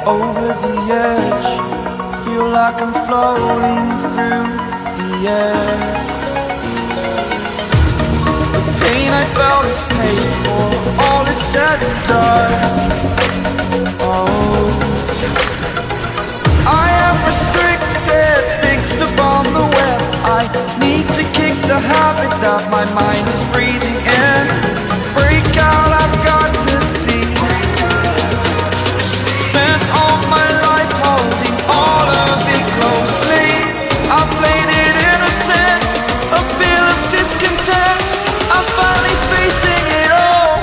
over the edge. Feel like I'm floating through the air. The pain I felt is paid for, all is said and done. Oh, I am restricted, fixed upon the web. I need to kick the habit that my mind is breathing in. Break out, I've got to see. Spent all my life holding all of it closely. I played it in a sense, a feel of discontent. I'm finally facing it all,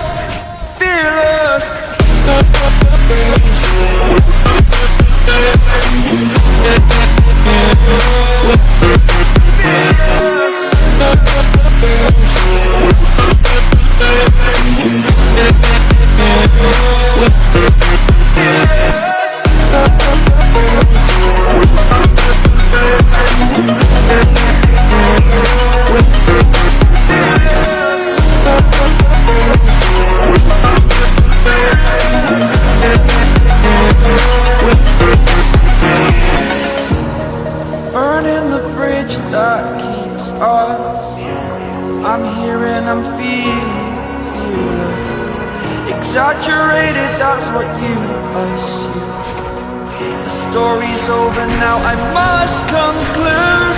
fearless. Burning the bridge that keeps us. I'm here and I'm feeling fearless. Exaggerated, that's what you assume. The story's over now, I must conclude.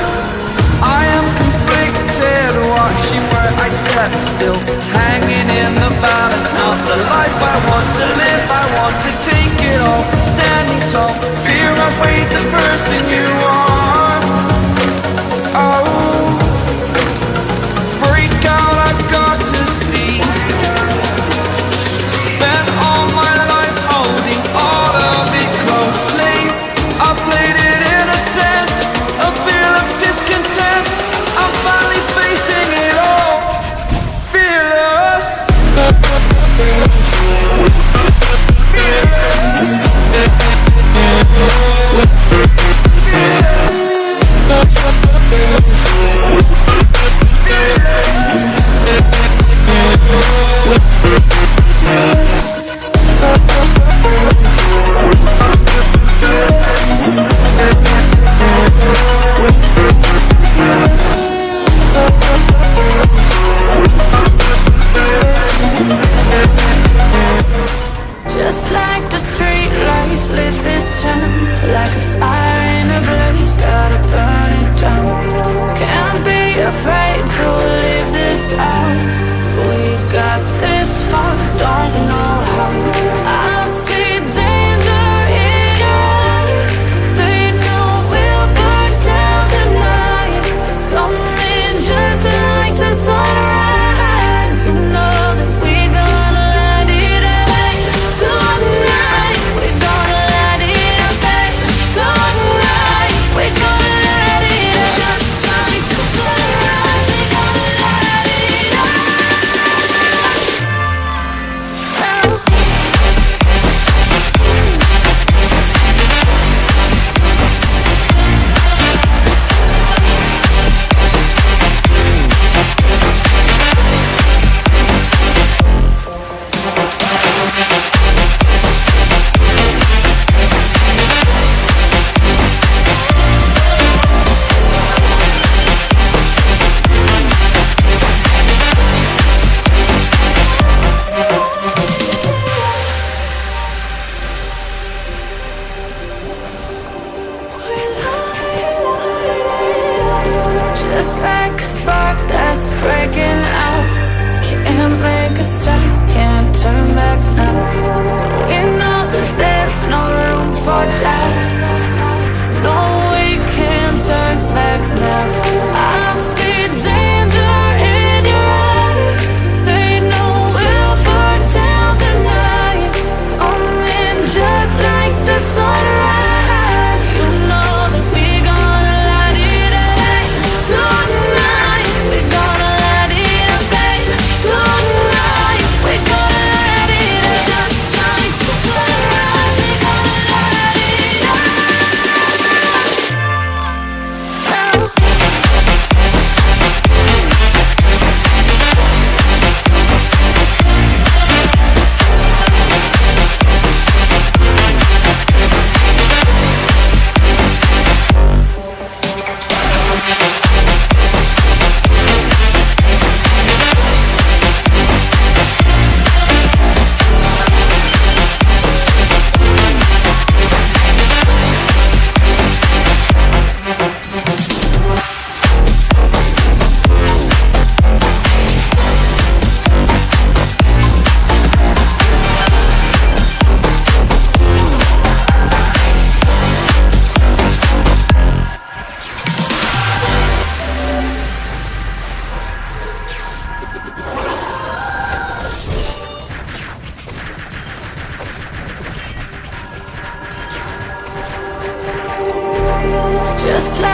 I am conflicted, watching where I step still, hanging in the balance. Not the life I want to live, I want to take it all. Standing tall, fear outweighed the person you are. Oh, break out, I've got to see. Spent all my life holding all of it closely. I played it in a sense, a feel of discontent. I'm finally facing it all, fearless. Just like the street lights lit this town, like a fire in a blaze, gotta burn it down. Can't be afraid to live this out. We got this far, don't know how. I see danger in us. They know we'll burn down tonight. Coming just like the sunrise. You know that we gonna light it up tonight. We gonna light it up tonight. We gonna light it up just like the sunrise. We gonna light it up.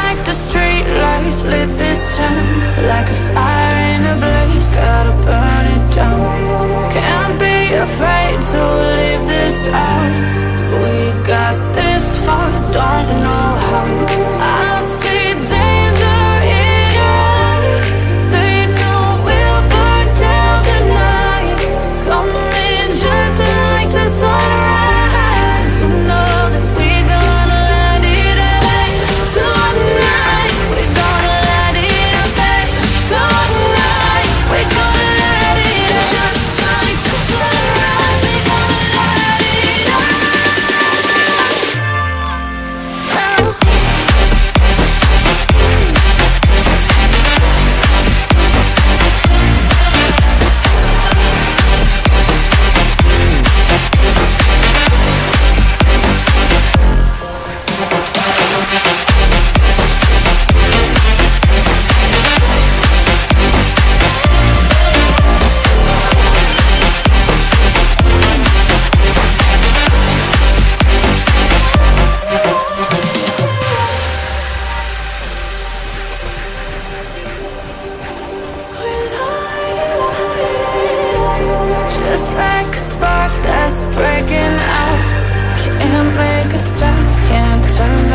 like the street lights lit this town, like a fire in a blaze, gotta burn it down. Can't be afraid to leave this out. We got this far, don't know how. I see danger in your eyes. They know we'll burn down the night. Coming just like the sunrise. You know that we gonna let it rain tonight. We gonna let it rain tonight. We gonna let it just like the sunrise. We gonna let it rain. Just like a spark that's breaking out. Can't make a stop, can't turn